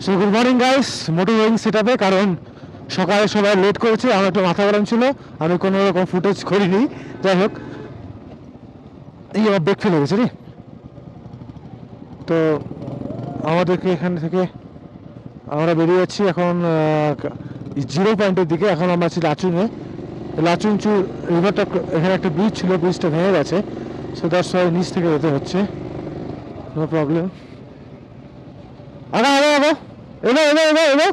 So good morning guys, motivating সেটআপে। কারণ সকালে সবাই লেট করেছে, আমার একটু মাথা গরম ছিল, আমি কোনো রকম ফুটেজ করিনি। যাই হোক, এই আমার ব্রেক ফেলে গেছে রে। তো আমাদেরকে এখান থেকে আমরা বেরিয়ে যাচ্ছি এখন জিরো পয়েন্টের দিকে। এখন আমরা আছি লাচুংয়ে। লাচুংচু রিভারটা, এখানে একটা ব্রিজ ছিল, ব্রিজটা ভেঙে গেছে, সো দ্যাটস ওয়াই নিচ থেকে যেতে হচ্ছে। No problem. আগা আগা আগা, এলো এলো এলো এলো।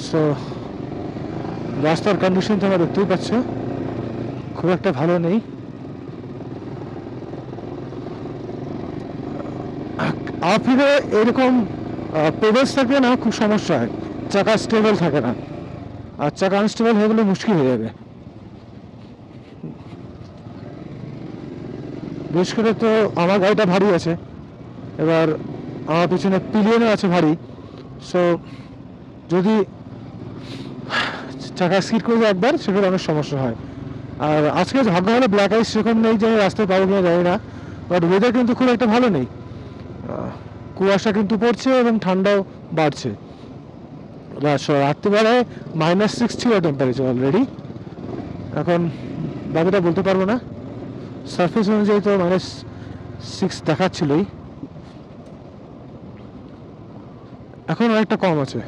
সো রাস্তার কন্ডিশন তোমরা দেখতেই পাচ্ছ, খুব একটা ভালো নেই। আফ্রিকায় এরকম পেডেলস থাকলে না খুব সমস্যা হয়, চাকা স্টেবল থাকে না, আর চাকা আনস্টেবল হয়ে গেলে মুশকিল হয়ে যাবে। বিশেষ করে তো আমার গাড়িটা ভারী আছে, এবার আমার পিছনে পিলিয়নও আছে ভারী। সো যদি চাকা স্কিড করে যায় একবার, সেখানে অনেক সমস্যা হয়। আর আজকে ভাগ্য হলে ব্ল্যাক আইস সেরকম নেই যে রাস্তায় পাবো কিনা জানি না, বাট ওয়েদার কিন্তু খুব একটা ভালো নেই। কুয়াশা কিন্তু পড়ছে এবং ঠান্ডাও বাড়ছে। রাত্রিবেলায় -6 ছিল টেম্পারেচার অলরেডি। এখন বাকিটা বলতে পারবো না, সারফেস অনুযায়ী তো -6 দেখাচ্ছিলই, এখন অনেকটা কম আছে।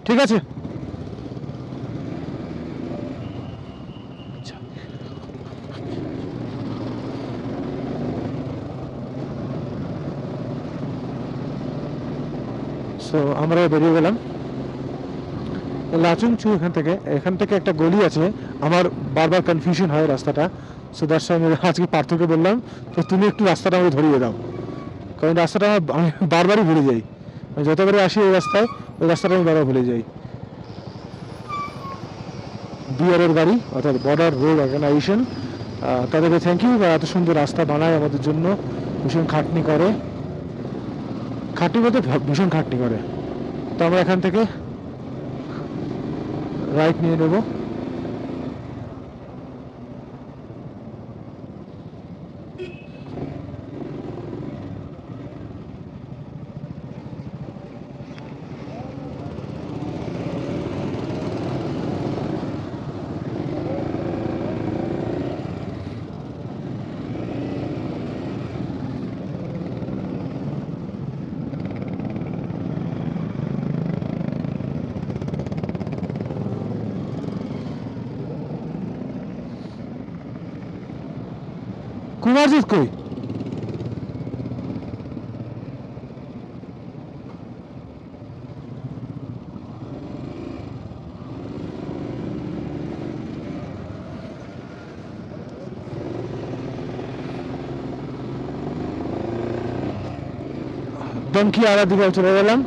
ঠিক আছে। সো আমরা বেরিয়ে গেলাম লাচুংচু। এখান থেকে একটা গলি আছে, আমার বারবার কনফিউশন হয় রাস্তাটা। সো দ্যাটস আমি আজকে পার্থকে বললাম, তো তুমি একটু রাস্তাটা আমাকে ধরিয়ে দাও, কারণ রাস্তাটা আমি বারবারই ভুলে যাই। আমি যতবারই আসি এই রাস্তায়, ওই রাস্তাটা আমি বারবার ভুলে যাই। বিআরের গাড়ি, অর্থাৎ বর্ডার রোড অর্গানাইজেশন, তাদেরকে থ্যাংক ইউ, এত সুন্দর রাস্তা বানায় আমাদের জন্য। ভীষণ খাটনি করে, খাটনি বলতে ভীষণ খাটনি করে। তো আমরা এখান থেকে রাইট নিয়ে নেব। কুমারজিৎ কই? দমকি আড়ার দিকে চলে গেলাম।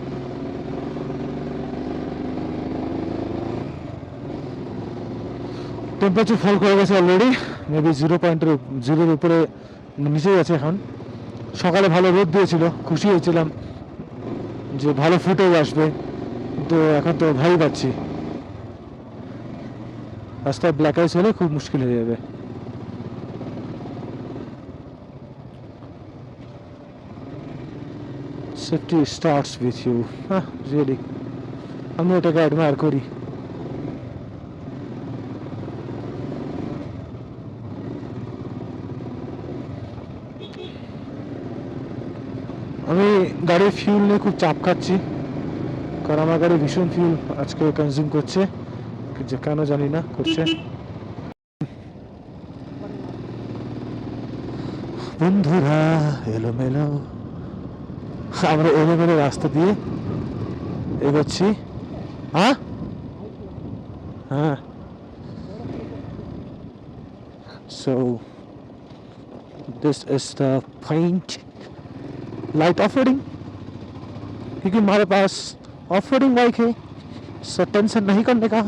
টেম্পারেচার ফল করে গেছে অলরেডি, মেবি জিরোর উপরে নিচে গেছে এখন। সকালে ভালো রোদ দিয়েছিল, খুশি হয়েছিলাম যে ভালো ফুটেজ আসবে, কিন্তু এখন তো ভয় পাচ্ছি, রাস্তায় ব্ল্যাক আইস হলে খুব মুশকিল হয়ে যাবে। সেফটি স্টার্টস উইথ ইউ, হ্যাঁ রিয়েলি আমি ওটাকে অ্যাডমায়ার করি। আমি গাড়ির ফিউল নিয়ে খুব চাপ খাচ্ছি, কারণ আমার গাড়ি ভীষণ ফিউল আজকে কনজিউম করছে, যে কেন জানি না করছে। বন্ধুরা এলোমেলো, আমরা এলোমেলো রাস্তা দিয়ে এগোচ্ছি। হ্যাঁ হ্যাঁ। So this is the point light off roading, क्योंकि हमारे पास ऑफ रोडिंग बाइक है, सो टेंशन नहीं करने का,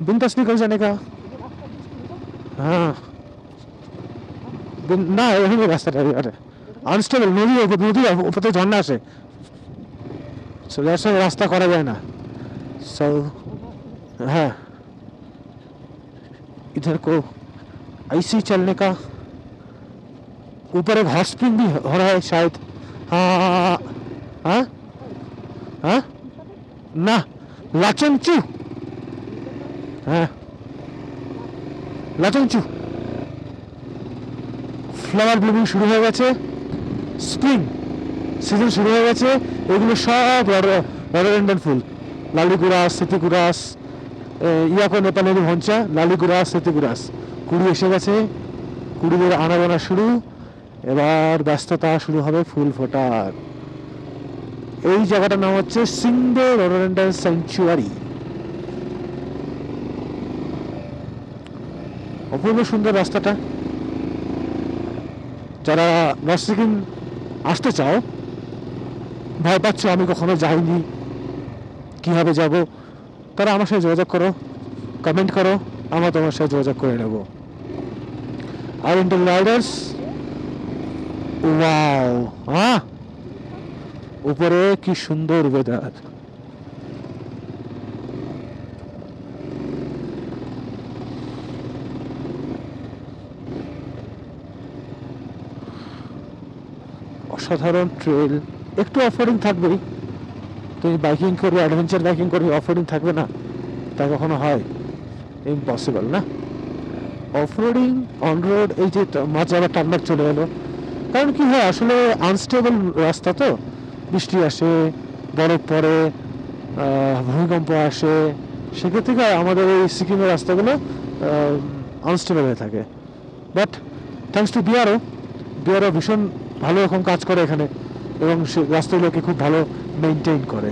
बिंदास निकल जाने का। हाँ ना, यही रास्ता ड्राइवर है। আনস্টেবল, নদী নদী ওপর থেকে ঝর্ণা আসে, সো দ্যাটস ওয়াই রাস্তা করা যায় না। सो हाँ, इधर को ऐसे ही चलने का। ऊपर एक हॉट स्प्रिंग भी हो रहा है शायद। हाँ हाँ हाँ ना, लाचंचू, हाँ লাচুংচু। ফ্লাওয়ার ব্লুমিং শুরু হয়ে গেছে, স্প্রিং সিজন শুরু হয়ে গেছে। এগুলো সব রডোডেন্ড্রন ফুল, লালিগুরাস, সেতিগুরাস, ইয়াকো নেপালের ভঞ্চা, লালিগুরাস, সেতিগুরাস। কুড়ি এসে গেছে, কুড়িদের আনাগোনা শুরু। এবার ব্যস্ততা শুরু হবে ফুল ফোটার। এই জায়গাটার নাম হচ্ছে সিংদো রডোডেন্ড্রন স্যাংচুয়ারি। অপূর্ব সুন্দর রাস্তাটা। যারা নর্থ সিকিম আসতে চাও, ভয় পাচ্ছ আমি কখনো যাইনি, কীভাবে যাব, তারা আমার সাথে যোগাযোগ করো, কমেন্ট করো, আমরা তোমার সাথে যোগাযোগ করে নেব। আর ইন্টার রাইডার্স, ওয়াও, হ্যাঁ উপরে কি সুন্দর ওয়েদার। অসাধারণ ট্রেল, একটু অফরোডিং থাকবেই। তুমি বাইকিং করবে, অ্যাডভেঞ্চার বাইকিং করবে, অফরোডিং থাকবে না তা কখনো হয়? ইম্পসিবল না। অফরোডিং, অন রোড, এই যে মাঝে আবার টার্নার চলে এলো। কারণ কি হয়, আসলে আনস্টেবল রাস্তা তো, বৃষ্টি আসে, বরফ পড়ে, ভূমিকম্প আসে, সেক্ষেত্রে আমাদের এই সিকিমের রাস্তাগুলো আনস্টেবল হয়ে থাকে। But thanks to BRO, BRO ভীষণ ভালো রকম কাজ করে এখানে, এবং সে রাস্তাগুলোকে খুব ভালো মেনটেন করে।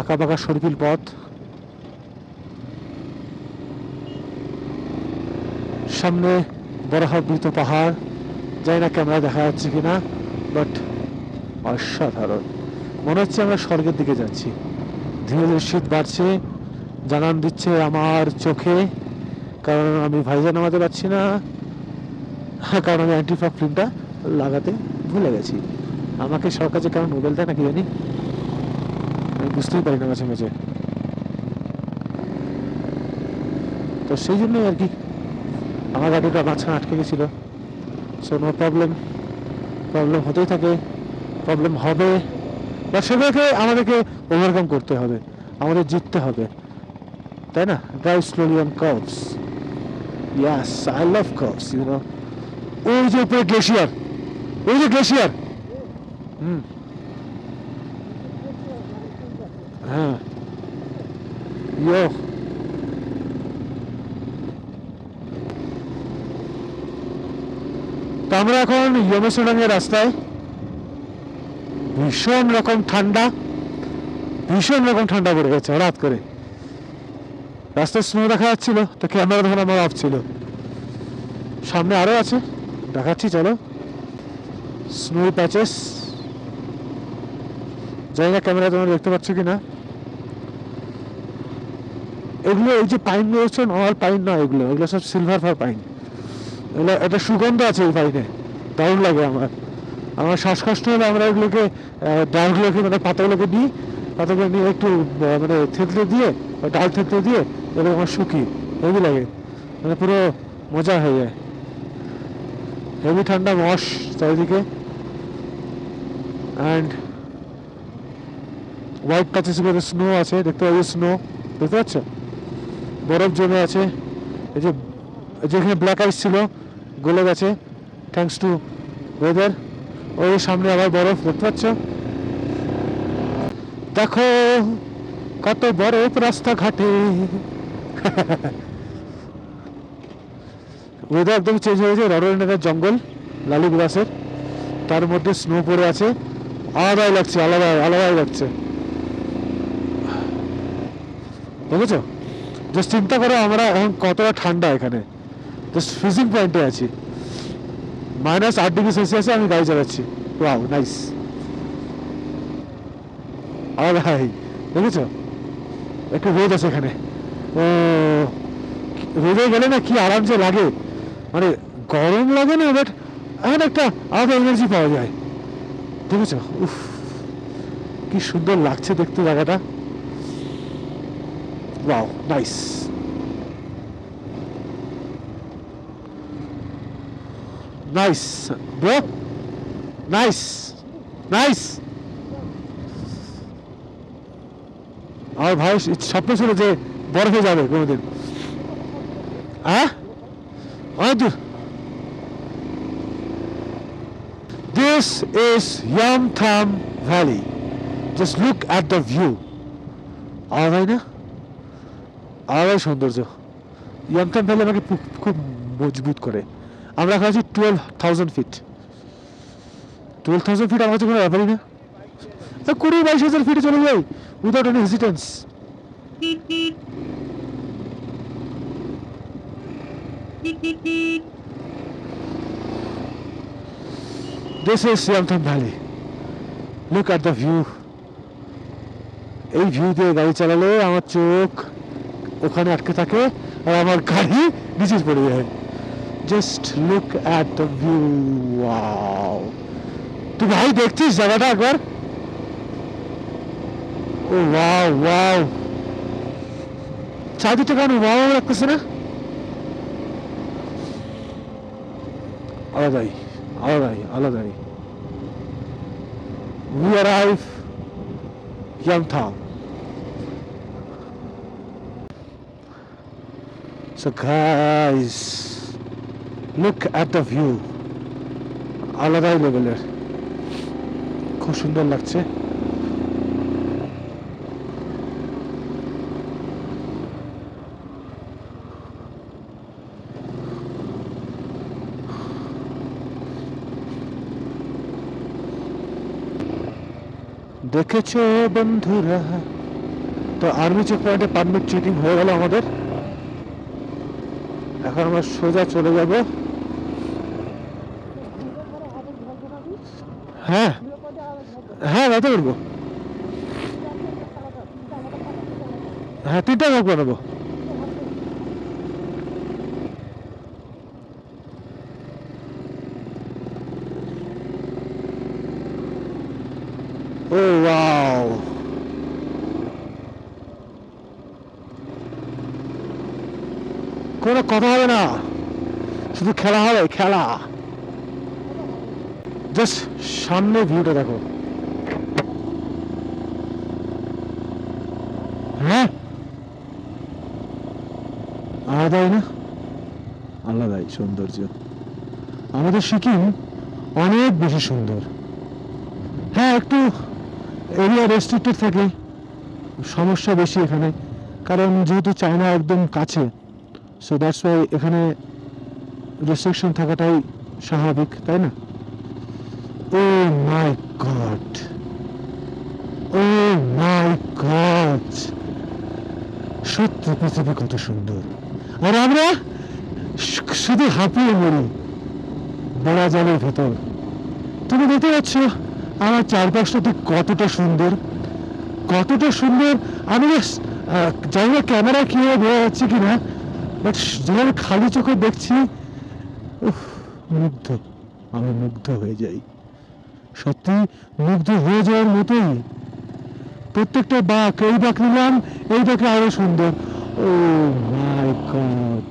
আঁকা বাঁকা সর্পিল পথ, সামনে বরফাবৃত পাহাড়। জানি না ক্যামেরা দেখা যাচ্ছে কিনা, বাট অসাধারণ। মনে হচ্ছে আমরা স্বর্গের দিকে যাচ্ছি। ধীরে ধীরে শীত বাড়ছে, জানান দিচ্ছে আমার চোখে, কারণ আমি ভাইজা নামাতে পারছি না, কারণ আমি অ্যান্টিফগ ফিল্মটা লাগাতে ভুলে গেছি। আমাকে সরকার যে কেমন মোবাইল দেয় না কি জানি, আমি বুঝতেই পারি না মাঝে মাঝে। তো সেই জন্যই আর কি আমার গাড়িটা মাঝখানে আটকে গেছিল। সো নো প্রবলেম, প্রবলেম হতেই থাকে, প্রবলেম হবে, বা সেগুলোকে আমাদেরকে ওভারকাম করতে হবে, আমাদের জিততে হবে, তাই না? Drive slowly on curves, yes I love curves, you know. ওই যে উপরে গ্লেশিয়ার, ওই যে গ্লেশিয়ার, হ্যাঁ ইয়ো। তো আমরা এখন ইয়োমেসুডাঙের রাস্তায়। ভীষণ রকম ঠান্ডা, ভীষণ রকম ঠান্ডা পড়ে গেছে হঠাৎ করে। রাস্তায় স্নো দেখা যাচ্ছিল, তো ক্যামেরা তখন আমার অফ ছিল। সামনে আরো আছে, দেখাচ্ছি চলো। স্নো প্যাচেস, জানি না ক্যামেরা তোমরা দেখতে পাচ্ছ কিনা। এগুলো এই যে পাইন রয়েছে, নর্মাল পাইন নয়, এগুলো এগুলো সব সিলভার ফার পাইন। এগুলো একটা সুগন্ধ আছে এই পাইনে, দারুণ লাগে আমার। আমার শ্বাসকষ্ট হলে আমরা এগুলোকে, ডালগুলোকে, মানে পাতাগুলোকে নিই, পাতাগুলো নিয়ে একটু মানে থেতলে দিয়ে, ডাল থেতলে দিয়ে এবার আমার শুকি, হেভি লাগে, মানে পুরো মজা হয়ে যায়। হেভি ঠান্ডা, মশ চারিদিকে, অ্যান্ড হোয়াইট প্যাচেসগুলোতে স্নো আছে, দেখতে পাচ্ছি স্নো, দেখতে পাচ্ছ বরফ জমে আছে। এই যে যেখানে ব্ল্যাক আইস ছিল গলে গেছে, থ্যাঙ্কস টু ওয়েদার। ওই সামনে আবার বরফ, দেখতে পাচ্ছ, দেখো কত বরফ রাস্তাঘাটে। ওয়েদার একদম চেঞ্জ হয়েছে। রডোডেন্ড্রনের জঙ্গল, লালিগুরাসের, তার মধ্যে স্নো পড়ে আছে, আলাদাই লাগছে, আলাদাই লাগছে, বুঝেছো? জাস্ট চিন্তা করো আমরা এখন কতটা ঠান্ডা এখানে, জাস্ট ফ্রিজিং পয়েন্টে আছি, -8°C আমি গাড়ি চালাচ্ছি। ওয়াও নাইস, আলাদাই, দেখেছো? একটু রোদ আছে এখানে, ও রোদে গেলে না কি আরাম যে লাগে, মানে গরম লাগে না, বাট এখন একটা আলাদা এনার্জি পাওয়া যায়। দেখেছ, উফ কি সুন্দর লাগছে দেখতে জায়গাটা। Wow, nice. Nice bro, nice nice. আমার ভাই স্বপ্ন ছিল যে বরফে যাবে কোনোদিন। হ্যাঁ, অনেক দূর। This is Yamtham Valley. Just look at the view. আলাদাই না, আলাদাই সৌন্দর্য। ইয়ামথাম ভ্যালি আমাকে খুব মজবুত করে। আমরা এখন আছি 12,000 ফিট। 12,000 ফিট আমার কাছে কোনো ব্যাপারই না। 20-22,000 ফিটে চলে যাই without any hesitance. This is Yamtham Valley. Look at the view. এই ভিউ দিয়ে গাড়ি চালালে আমার চোখ ওখানে আটকে থাকে আর আমার গাড়ি নিচে পড়ে যায়। Just look at the view. Wow, তুই ভাই দেখছিস জায়গাটা একবার? ও ওয়াও ওয়াও, চারদিকটা কেন ওয়াও রাখতেছে না? আলাদাই আলাদাই আলাদাই। We arrive Yamtham. So guys, look at the view. আলাদাই লেভেলের, খুব সুন্দর লাগছে। দেখেছো বন্ধুরা, তো আর্মি চেক পয়েন্টে পারমিট চেকিং হয়ে গেল আমাদের। এখন আমরা সোজা চলে যাব। হ্যাঁ হ্যাঁ, রাতে করবো। হ্যাঁ, 3টা ভাগ বানাবো। ও ওয়াও, কোনো কথা হবে না, শুধু খেলা হবে, খেলা। জাস্ট সামনে ভিউটা দেখো। হ্যাঁ, আলাদাই না, আলাদাই সৌন্দর্য। আমাদের সিকিম অনেক বেশি সুন্দর। হ্যাঁ, একটু এরিয়া রেস্ট্রিক্টেড থাকে, সমস্যা বেশি এখানে, কারণ যেহেতু চায়না একদম কাছে। সো দ্যাটস ওয়াই এখানে রেস্ট্রিকশন থাকাটাই স্বাভাবিক, তাই না? ও মাই গড, ও মাই গড, সত্যি পৃথিবী কত সুন্দর, আর আমরা শুধু হাঁপিয়ে মরি বড়া জলের ভেতর। তুমি দেখতে পাচ্ছ আমার চারপাশটা ঠিক কতটা সুন্দর, কতটা সুন্দর। আমি জানি না ক্যামেরা কিভাবে বোঝা যাচ্ছে কিনা, বাট যখন খালি চোখে দেখছি, মুগ্ধ, আমি মুগ্ধ হয়ে যাই, সত্যি মুগ্ধ হয়ে যাওয়ার মতোই। প্রত্যেকটা বাঁক, এই বাঁক নিলাম, এই বাঁকে আরো সুন্দর। ও মাই গড,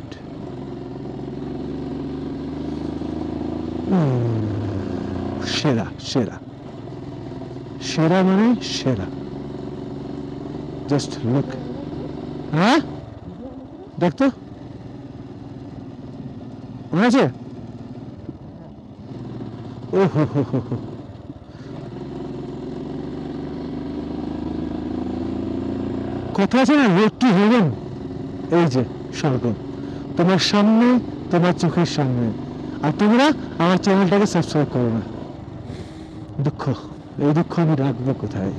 সেরা সেরা সেরা মানে সেরা। Just look. হ্যাঁ, দেখতো মনে আছে? ও হো হো হো হো, কথা আছে না, রোড টু হেভেন। এই যে স্বর্গ তোমার সামনে, তোমার চোখের সামনে, আর তোমরা আমার চ্যানেলটাকে সাবস্ক্রাইব করো না। দুঃখ, এই দুঃখ আমি রাখবো কোথায়?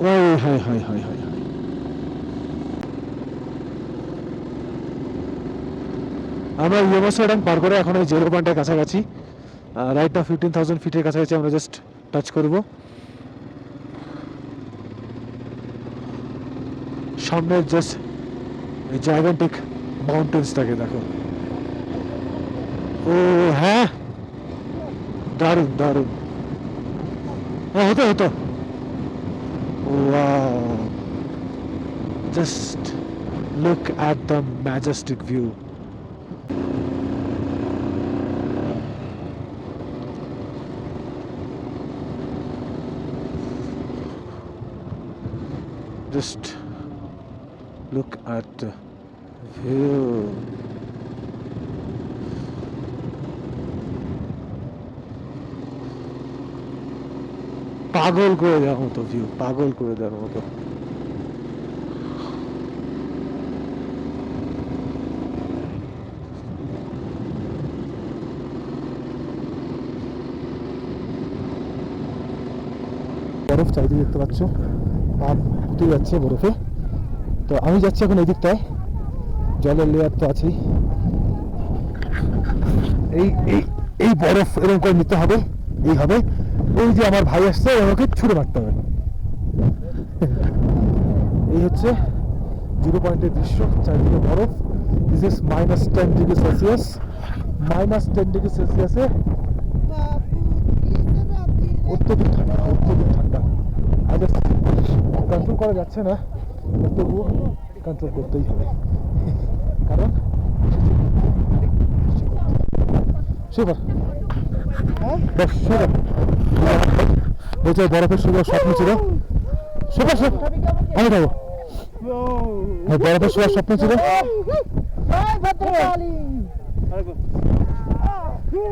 ওই হয় হয় হয় হয় হয়। আমরা ইয়োমাসোডাং পার করে এখন ওই জিরো পয়েন্টের কাছাকাছি। রাইট না 15,000 ফিটের কাছাকাছি আমরা জাস্ট টাচ করব। সামনে জাস্ট এই জাইগান্টিক মাউন্টেন্সটাকে দেখো। ও হ্যাঁ, দারুণ দারুণ। হ্যাঁ, হতো হতো। Wow, just look at the majestic view. Just look at the view. পাগল করে দেওয়ার মতো ভিউ, পাগল করে দেওয়ার মতো। বরফ চারিদিকে দেখতে পাচ্ছ, পা ফুটে যাচ্ছে বরফে। তো আমি যাচ্ছি এখন এই দিকটায়, জলের লেয়ার তো আছেই। এই এই এই বরফ এরকম করে নিতে হবে, এই হবে। এই যে আমার ভাই আসছে, আমাকে ছুঁড়ে মারতে হবে। এই হচ্ছে 0 পয়েন্টের দৃশ্য, চারিদিকে বরফ। This is -10 degree Celsius. -10 degree সেলসিয়াসে অত্যধিক ঠান্ডা, অত্যধিক ঠান্ডা। কন্ট্রোল করা যাচ্ছে না, তবুও কন্ট্রোল করতেই হবে, কারণ সুপার বরফের সুন্দর স্বপ্ন ছিল। সুপার আমি যাবো, বরফের শোয়ার স্বপ্ন ছিল।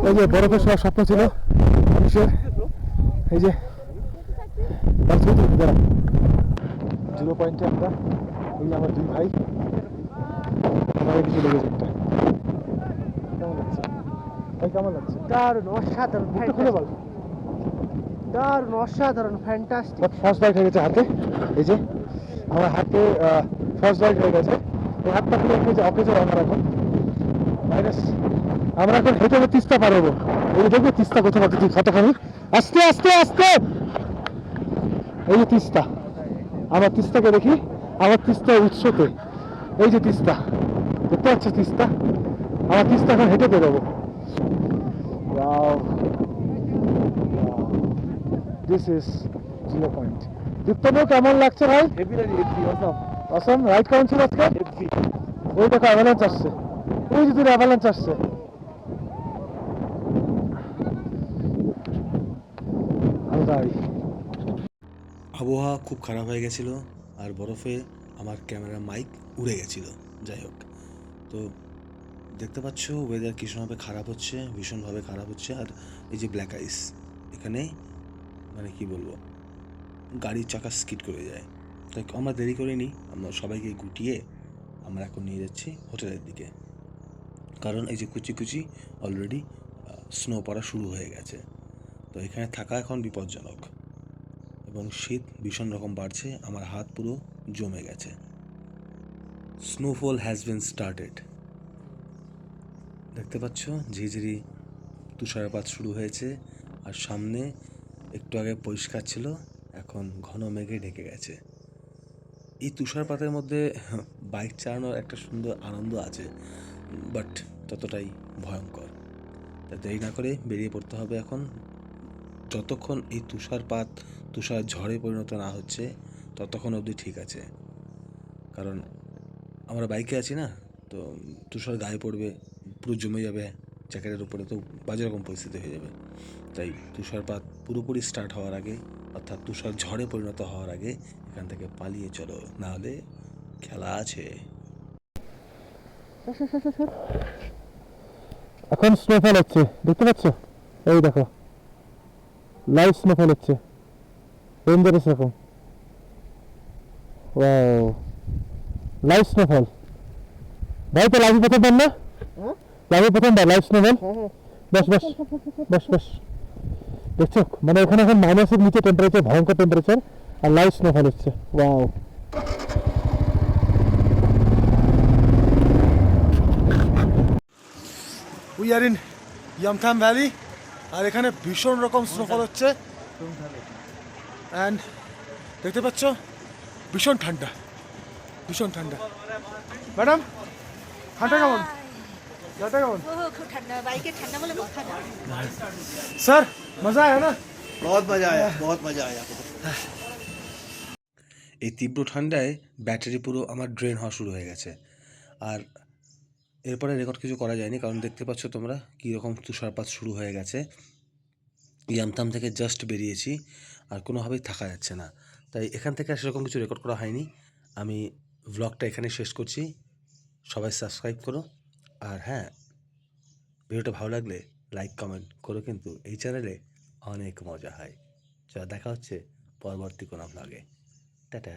এই যে বরফের শোয়ার স্বপ্ন ছিল মানুষের। এই যে 0 পয়েন্টে আমরা, এই আমার 2 ভাই, আমার কিছু লেগেছে একটা। কেমন লাগছে ভাই, কেমন লাগছে? দারুণ, অসাধারণ, খুলে বল। দারুণ, অসাধারণ, ফ্যান্টাস্টিক। ফার্স্ট লাইট হয়ে গেছে হাতে, এই যে আমার হাতে ফার্স্ট লাইট হয়ে গেছে। এই হাতটা খুলে রেখেছে অকেজের আমার এখন মাইনাস। আমরা এখন হেঁটে হেঁটে তিস্তা পার হবো। এই দেখবে তিস্তা কোথাও তুই কতখানি, আস্তে আস্তে আস্তে। এই যে তিস্তা, আমার তিস্তাকে দেখি, আমার তিস্তা উৎসতে। এই যে তিস্তা দেখতে পাচ্ছ, তিস্তা, আমার তিস্তা এখন হেঁটে বেরোবো। This is 0 point. দীপ্তম কেমন লাগছে ভাই? অসম। রাইড কেমন ছিল আজকে? ওই দেখো অ্যাভালান্স আসছে, ওই যে তোর অ্যাভালান্স আসছে। আবহাওয়া খুব খারাপ হয়ে গেছিলো, আর বরফে আমার ক্যামেরা মাইক উড়ে গেছিলো। যাই হোক, তো দেখতে পাচ্ছ ওয়েদার ভীষণভাবে খারাপ হচ্ছে, ভীষণভাবে খারাপ হচ্ছে। আর এই যে ব্ল্যাক আইস, এখানে মানে কি বলবো, গাড়ির চাকা স্কিড করে যায়। তাই আমরা দেরি করিনি, আমরা সবাইকে গুটিয়ে আমরা এখন নিয়ে যাচ্ছি হোটেলের দিকে। কারণ এই যে কুচি কুচি অলরেডি স্নো পড়া শুরু হয়ে গেছে, তো এখানে থাকা এখন বিপজ্জনক, এবং শীত ভীষণ রকম বাড়ছে, আমার হাত পুরো জমে গেছে। Snowfall has been started. দেখতে পাচ্ছ ঝিঝিরি তুষারপাত শুরু হয়েছে, আর সামনে একটু আগে পরিষ্কার ছিল, এখন ঘন মেঘে ঢেকে গেছে। এই তুষারপাতের মধ্যে বাইক চালানোর একটা সুন্দর আনন্দ আছে, বাট ততটাই ভয়ঙ্কর। তাই দেরি না করে বেরিয়ে পড়তে হবে এখন। যতক্ষণ এই তুষারপাত তুষার ঝড়ে পরিণত না হচ্ছে ততক্ষণ অবধি ঠিক আছে, কারণ আমরা বাইকে আছি না, তো তুষার গায়ে পড়বে, পুরো জমে যাবে জ্যাকেটের উপরে, তো বাজে রকম পরিস্থিতি হয়ে যাবে। তাই তুষারপাত পুরোপুরি স্টার্ট হওয়ার আগে, অর্থাৎ তুষার ঝড়ে পরিণত হওয়ার আগে এখান থেকে পালিয়ে চলো, নাহলে খেলা আছে। এখন স্নোফল হচ্ছে, দেখতে পাচ্ছ? এই দেখো লাইভ স্নোফল হচ্ছে, ডেঞ্জারাস রকম। Wow, live snowfall. ভাই তো লাইভ প্রথমবার না? লাইভ প্রথমবার লাইভ স্নোফল। বস বস বস বস, দেখছো মানে এখানে এখন মাইনাসের নিচে টেম্পারেচার, ভয়ঙ্কর টেম্পারেচার, আর লাইভ স্নোফল হচ্ছে। Wow, we are in Yumthang valley, আর এখানে ভীষণ রকম স্নোফল হচ্ছে। অ্যান্ড দেখতে পাচ্ছ ভীষণ ঠান্ডা, ভীষণ ঠান্ডা। ম্যাডাম ঠান্ডা কেমন? ঠান্ডা কেমন? ও খুব ঠান্ডা, বাইকে ঠান্ডা বলে কথা না। স্যার মজা আয়া না? बहुत मजा आया, बहुत मजा आया। এই তীব্র ঠান্ডায় ব্যাটারি পুরো আমার ড্রেন হওয়া শুরু হয়ে গেছে। আর এরপরে রেকর্ড কিছু করা যায়নি, কারণ দেখতে পাচ্ছ তোমরা কীরকম তুষারপাত শুরু হয়ে গেছে। ইয়ামতাম থেকে জাস্ট বেরিয়েছি, আর কোনোভাবেই থাকা যাচ্ছে না। তাই এখান থেকে আর সেরকম কিছু রেকর্ড করা হয়নি। আমি ভ্লগটা এখানে শেষ করছি। সবাই সাবস্ক্রাইব করো, আর হ্যাঁ, ভিডিওটা ভালো লাগলে লাইক কমেন্ট করো, কিন্তু এই চ্যানেলে অনেক মজা হয়। চলো দেখা হচ্ছে পরবর্তী কোনো ভ্লগে। টাটা।